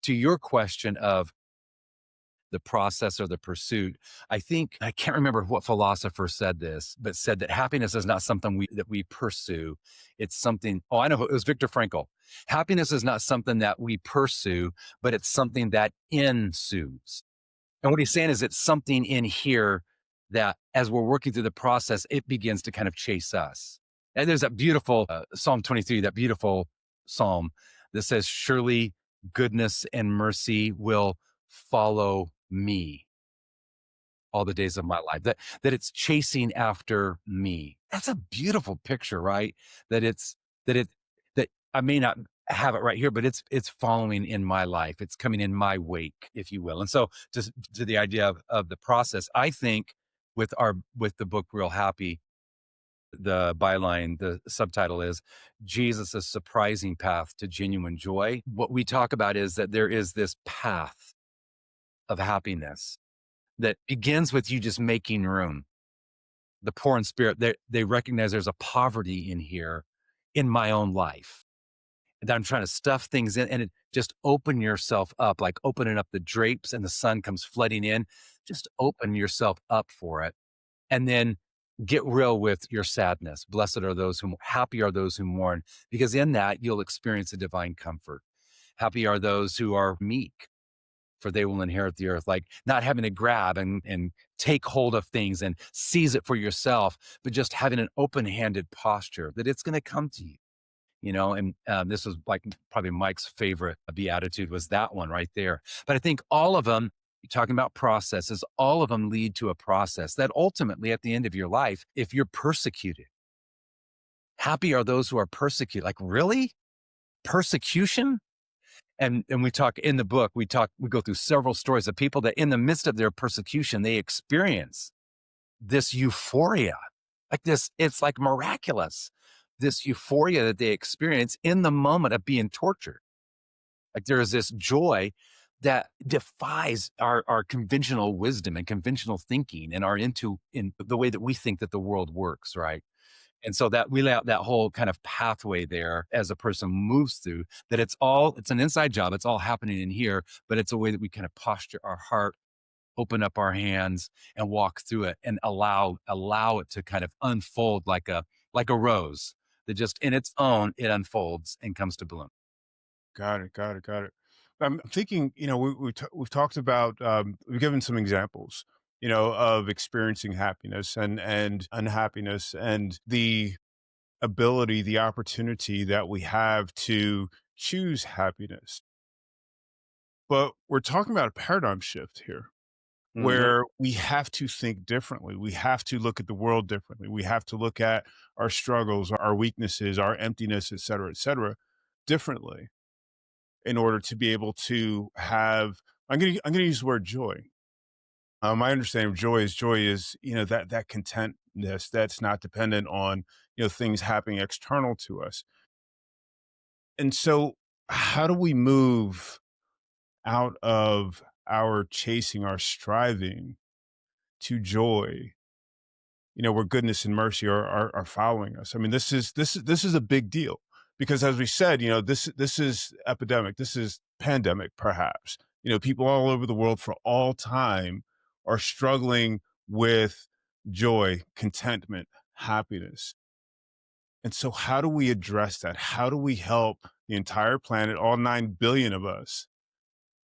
To your question of the process or the pursuit, I can't remember what philosopher said this, but said that happiness is not something that we pursue. It's something, I know, it was Viktor Frankl. Happiness is not something that we pursue, but it's something that ensues. And what he's saying is it's something in here that as we're working through the process, it begins to kind of chase us. And there's that beautiful Psalm 23, that beautiful Psalm that says, surely goodness and mercy will follow me all the days of my life, that it's chasing after me. That's a beautiful picture, right? That that I may not have it right here, but it's following in my life. It's coming in my wake, if you will. And so to the idea of the process, I think with the book Real Happy, the byline, the subtitle is Jesus' surprising path to genuine joy. What we talk about is that there is this path of happiness that begins with you just making room. The poor in spirit, they recognize there's a poverty in here in my own life, that I'm trying to stuff things in, and just open yourself up, like opening up the drapes and the sun comes flooding in. Just open yourself up for it. And then get real with your sadness. Happy are those who mourn, because in that you'll experience a divine comfort. Happy are those who are meek, for they will inherit the earth. Like not having to grab and take hold of things and seize it for yourself, but just having an open-handed posture that it's going to come to you. And this was like probably Mike's favorite beatitude was that one right there. But I think all of them, you're talking about processes, all of them lead to a process that ultimately at the end of your life, if you're persecuted, happy are those who are persecuted. Like, really? Persecution? And we talk in the book, we go through several stories of people that in the midst of their persecution, they experience this euphoria, like this, it's like miraculous. this euphoria that they experience in the moment of being tortured. Like there is this joy that defies our conventional wisdom and conventional thinking and in the way that we think that the world works, right? And so that we lay out that whole kind of pathway there as a person moves through that it's an inside job. It's all happening in here, but it's a way that we kind of posture our heart, open up our hands and walk through it and allow it to kind of unfold like a rose that just in its own, it unfolds and comes to bloom. Got it. Got it. Got it. I'm thinking, we've talked about, we've given some examples, of experiencing happiness and unhappiness and the ability, the opportunity that we have to choose happiness. But we're talking about a paradigm shift here Mhm. where we have to think differently. We have to look at the world differently. We have to look at our struggles, our weaknesses, our emptiness, et cetera, differently in order to be able to have I'm gonna use the word joy. My understanding of joy is, that contentness that's not dependent on, things happening external to us. And so how do we move out of our chasing, our striving to joy, where goodness and mercy are following us? I mean, this is a big deal because, as we said, this is epidemic, this is pandemic, perhaps. People all over the world for all time are struggling with joy, contentment, happiness. And so, how do we address that? How do we help the entire planet, all 9 billion of us,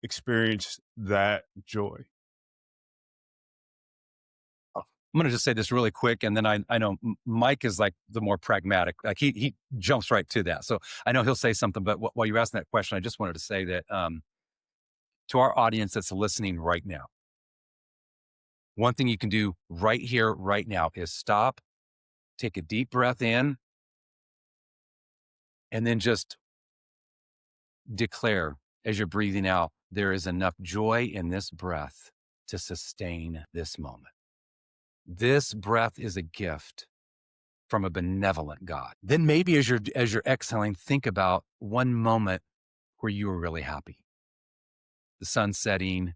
experience that joy? I'm going to just say this really quick. And then I know Mike is like the more pragmatic, like he jumps right to that. So I know he'll say something, but while you're asking that question, I just wanted to say that, to our audience that's listening right now, one thing you can do right here, right now is stop, take a deep breath in, and then just declare as you're breathing out, there is enough joy in this breath to sustain this moment. This breath is a gift from a benevolent God. Then maybe as you're exhaling, think about one moment where you were really happy. The sun setting,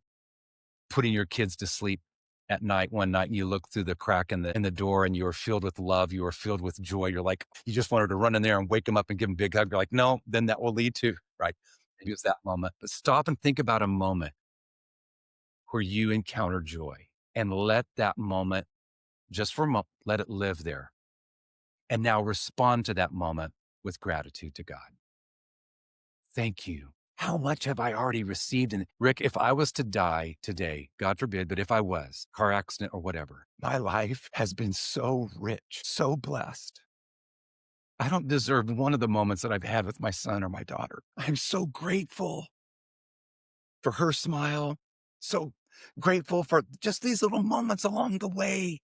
putting your kids to sleep at night one night and you look through the crack in the door and you were filled with love, you were filled with joy. You're like, you just wanted to run in there and wake them up and give them a big hug. You're like, no, then that will lead to, right? Maybe it's that moment. But stop and think about a moment where you encounter joy and let that moment just for a moment, let it live there. And now respond to that moment with gratitude to God. Thank you. How much have I already received? And Rick, if I was to die today, God forbid, but if I was, car accident or whatever, my life has been so rich, so blessed. I don't deserve one of the moments that I've had with my son or my daughter. I'm so grateful for her smile, so grateful for just these little moments along the way,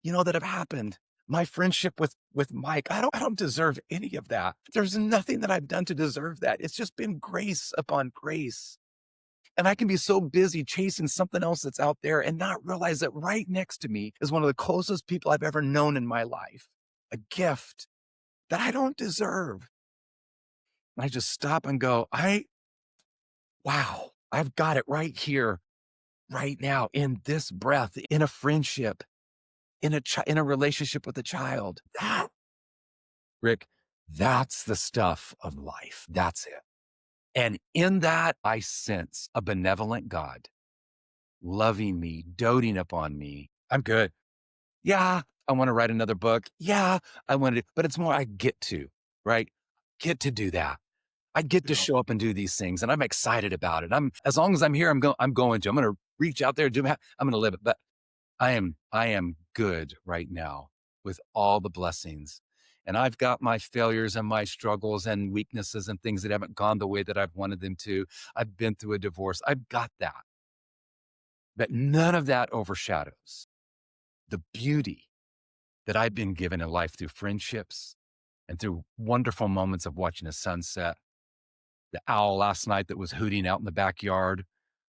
that have happened. My friendship with Mike, I don't deserve any of that. There's nothing that I've done to deserve that. It's just been grace upon grace. And I can be so busy chasing something else that's out there and not realize that right next to me is one of the closest people I've ever known in my life. A gift that I don't deserve. And I just stop and go, wow, I've got it right here, right now, in this breath, in a friendship, in a relationship with a child. That, Rick, that's the stuff of life. That's it. And in that, I sense a benevolent God loving me, doting upon me. I'm good. Yeah, I want to write another book. Yeah, I want to, but it's more I get to, right? Get to do that. I get to Yeah. show up and do these things, and I'm excited about it. As long as I'm here, I'm going to reach out there, I'm going to live it. But I am good right now with all the blessings. And I've got my failures and my struggles and weaknesses and things that haven't gone the way that I've wanted them to. I've been through a divorce. I've got that. But none of that overshadows the beauty that I've been given in life through friendships and through wonderful moments of watching a sunset. The owl last night that was hooting out in the backyard.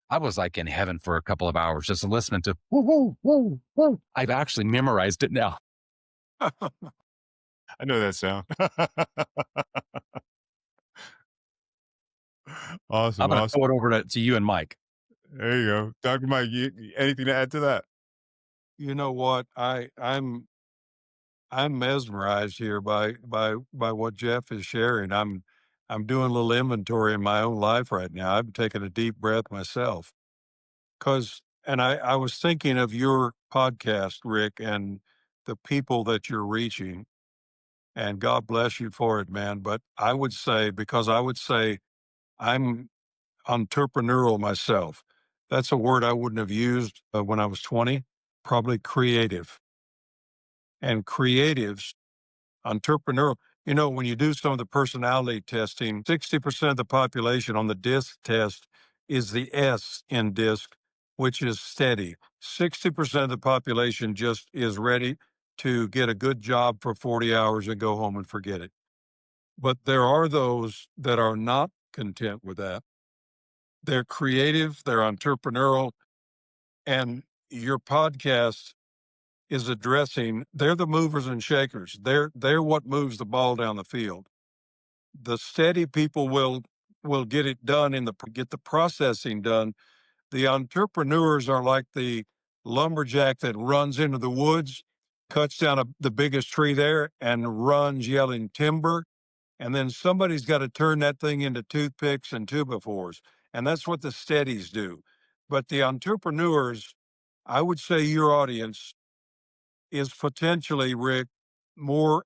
I was like in heaven for a couple of hours just listening to woo, woo, woo, woo. I've actually memorized it now. I know that sound. I'm Awesome, going to awesome. throw it over to you and Mike. There you go. Dr. Mike, anything to add to that? You know what? I'm mesmerized here by what Jeff is sharing. I'm doing a little inventory in my own life right now. I'm taking a deep breath myself because, and I was thinking of your podcast, Rick, and the people that you're reaching, and God bless you for it, man. But I would say, because I would say I'm entrepreneurial myself. That's a word I wouldn't have used when I was 20, probably creative. And creatives, entrepreneurial, when you do some of the personality testing, 60% of the population on the DISC test is the S in DISC, which is steady. 60% of the population just is ready to get a good job for 40 hours and go home and forget it. But there are those that are not content with that. They're creative, they're entrepreneurial, and your podcast is addressing, they're the movers and shakers. They're what moves the ball down the field. The steady people will get it done get the processing done. The entrepreneurs are like the lumberjack that runs into the woods, cuts down the biggest tree there and runs yelling timber. And then somebody's got to turn that thing into toothpicks and two by fours. And that's what the steadies do. But the entrepreneurs, I would say your audience is potentially, Rick, more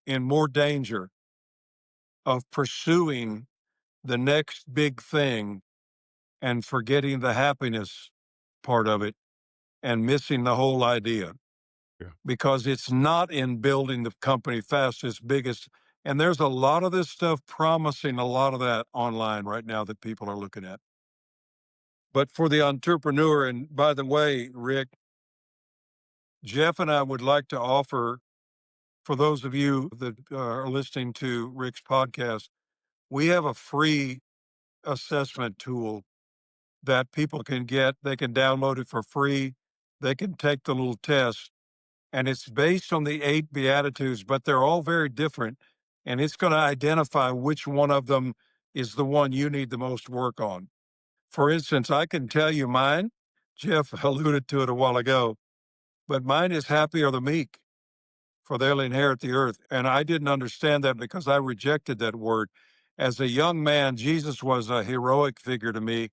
danger of pursuing the next big thing and forgetting the happiness part of it and missing the whole idea Yeah. because it's not in building the company fastest, biggest. And there's a lot of this stuff promising a lot of that online right now that people are looking at. But for the entrepreneur, and by the way, Rick, Jeff and I would like to offer for those of you that are listening to Rick's podcast, we have a free assessment tool that people can get. They can download it for free. They can take the little test, and it's based on the 8 Beatitudes, but they're all very different. And it's going to identify which one of them is the one you need the most work on. For instance, I can tell you mine. Jeff alluded to it a while ago, but mine is happy are the meek, for they'll inherit the earth. And I didn't understand that because I rejected that word. As a young man, Jesus was a heroic figure to me,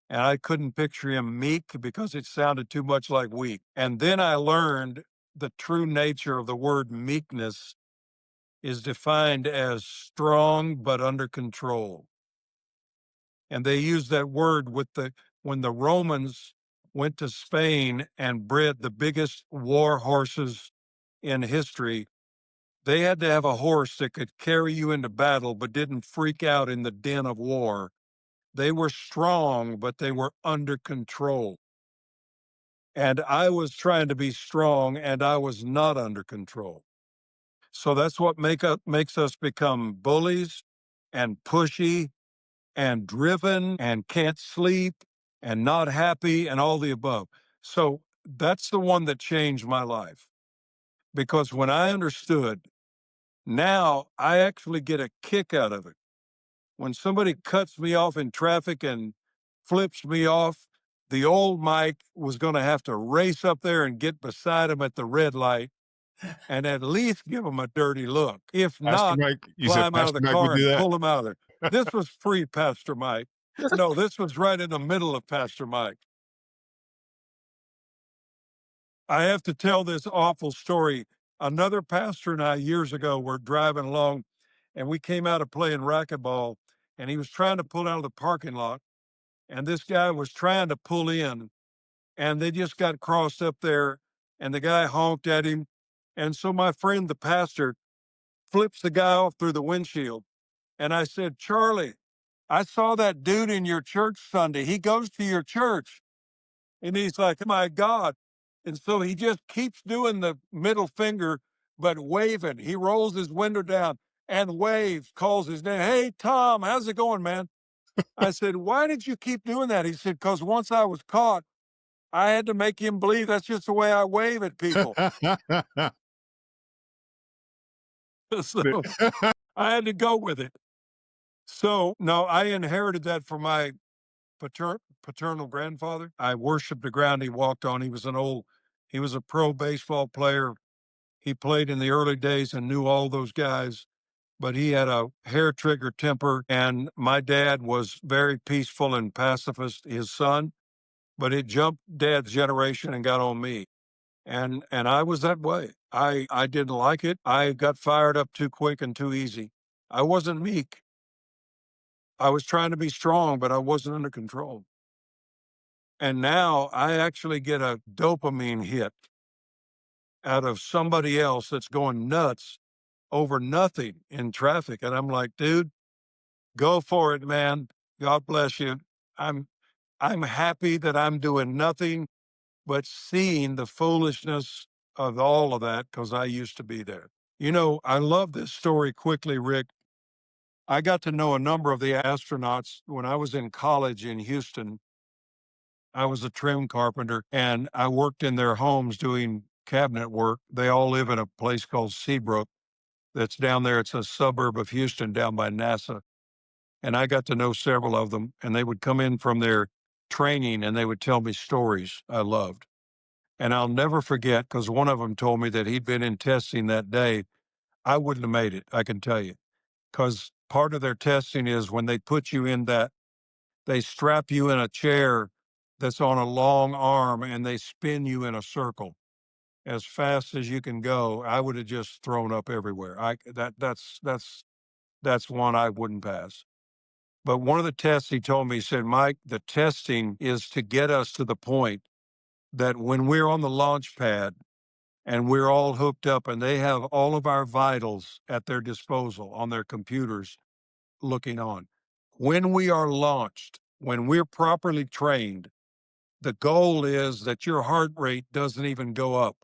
and I couldn't picture him meek because it sounded too much like weak. And then I learned the true nature of the word meekness is defined as strong but under control. And they use that word when the Romans went to Spain and bred the biggest war horses in history. They had to have a horse that could carry you into battle but didn't freak out in the din of war. They were strong, but they were under control. And I was trying to be strong and I was not under control. So that's what makes us become bullies and pushy and driven and can't sleep and not happy and all the above. So that's the one that changed my life because when I understood, now I actually get a kick out of it. When somebody cuts me off in traffic and flips me off, the old Mike was going to have to race up there and get beside him at the red light and at least give him a dirty look. If Pastor not, Mike, you said climb out of Pastor the Mike would car do and that? pull him out of there. This was pre Pastor Mike. No, this was right in the middle of Pastor Mike. I have to tell this awful story. Another pastor and I years ago were driving along and we came out of playing racquetball and he was trying to pull out of the parking lot and this guy was trying to pull in and they just got crossed up there and the guy honked at him. And so my friend, the pastor, flips the guy off through the windshield. And I said, Charlie, I saw that dude in your church Sunday. He goes to your church. And he's like, my God. And so he just keeps doing the middle finger, but waving. He rolls his window down and waves, calls his name. Hey, Tom, how's it going, man? I said, why did you keep doing that? He said, because once I was caught, I had to make him believe that's just the way I wave at people. So I had to go with it. So, no, I inherited that from my paternal grandfather. I worshiped the ground he walked on. He was a pro baseball player. He played in the early days and knew all those guys, but he had a hair trigger temper. And my dad was very peaceful and pacifist, his son, but it jumped dad's generation and got on me. And I was that way. I didn't like it. I got fired up too quick and too easy. I wasn't meek. I was trying to be strong, but I wasn't under control. And now I actually get a dopamine hit out of somebody else that's going nuts over nothing in traffic. And I'm like, dude, go for it, man. God bless you. I'm I'm happy that I'm doing nothing but seeing the foolishness of all of that because I used to be there. I love this story quickly, Rick. I got to know a number of the astronauts when I was in college in Houston. I was a trim carpenter and I worked in their homes doing cabinet work. They all live in a place called Seabrook that's down there. It's a suburb of Houston down by NASA. And I got to know several of them, and they would come in from their training and they would tell me stories I loved. And I'll never forget because one of them told me that he'd been in testing that day. I wouldn't have made it, I can tell you, because part of their testing is when they put you in that, they strap you in a chair that's on a long arm and they spin you in a circle as fast as you can go. I would have just thrown up everywhere. That's one I wouldn't pass. But one of the tests he told me, he said, Mike, the testing is to get us to the point that when we're on the launch pad and we're all hooked up and they have all of our vitals at their disposal on their computers looking on, when we are launched, when we're properly trained, the goal is that your heart rate doesn't even go up.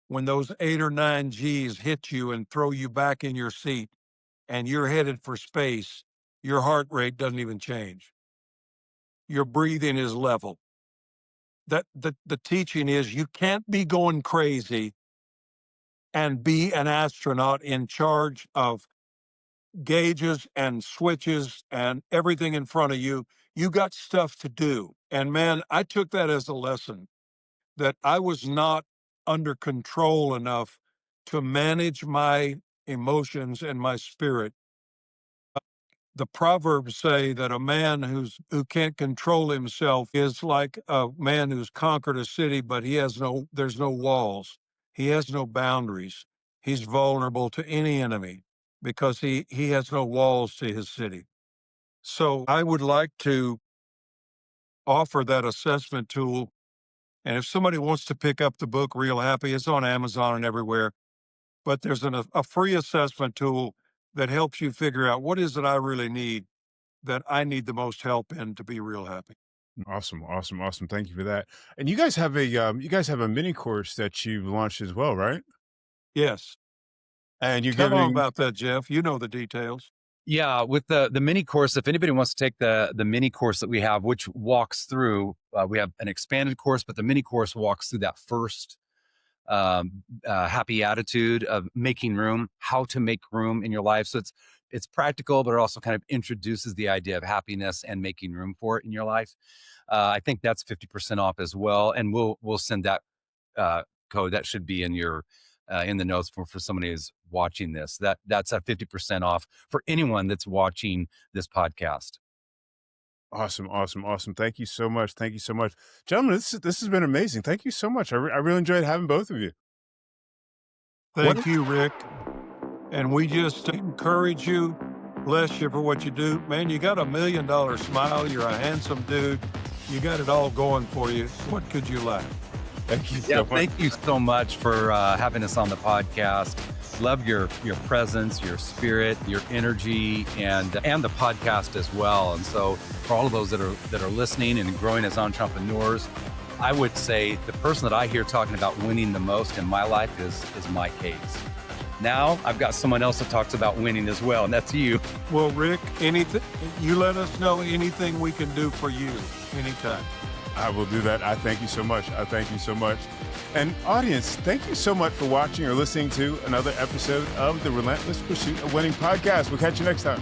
When those 8 or 9 Gs hit you and throw you back in your seat and you're headed for space, your heart rate doesn't even change. Your breathing is level. The teaching is you can't be going crazy and be an astronaut in charge of gauges and switches and everything in front of you. You got stuff to do. And man, I took that as a lesson that I was not under control enough to manage my emotions and my spirit. The proverbs say that a man who can't control himself is like a man who's conquered a city, but there's no walls. He has no boundaries. He's vulnerable to any enemy because he has no walls to his city. So I would like to offer that assessment tool. And if somebody wants to pick up the book Real Happy, it's on Amazon and everywhere. But there's a free assessment tool that helps you figure out what is it I really need that I need the most help in to be real happy. Awesome, awesome, awesome. Thank you for that. And you guys have a mini course that you've launched as well, right? Yes. And you're Tell them giving about that, Jeff. You know the details. Yeah, with the mini course, if anybody wants to take the mini course that we have, which walks through, we have an expanded course, but the mini course walks through that first happy attitude of making room, how to make room in your life. So it's practical, but it also kind of introduces the idea of happiness and making room for it in your life. I think that's 50% off as well, and we'll send that code. That should be in your in the notes for somebody who's watching this. That's a 50% off for anyone that's watching this podcast. awesome, awesome, awesome. Thank you so much. Thank you so much, gentlemen. This has been amazing. Thank you so much. I really enjoyed having both of you. Thank you, Rick. And we just encourage you, bless you for what you do. Man, you got $1 million smile. You're a handsome dude. You got it all going for you. What could you lack? Thank you so Yeah, much. thank you so much for having us on the podcast. Love your presence, your spirit, your energy, and the podcast as well. And so, for all of those that are listening and growing as entrepreneurs, I would say the person that I hear talking about winning the most in my life is Mike Hayes. Now I've got someone else that talks about winning as well, and that's you. Well, Rick, anything you let us know anything we can do for you anytime. I will do that. I thank you so much. I thank you so much. And audience, thank you so much for watching or listening to another episode of the Relentless Pursuit of Winning podcast. We'll catch you next time.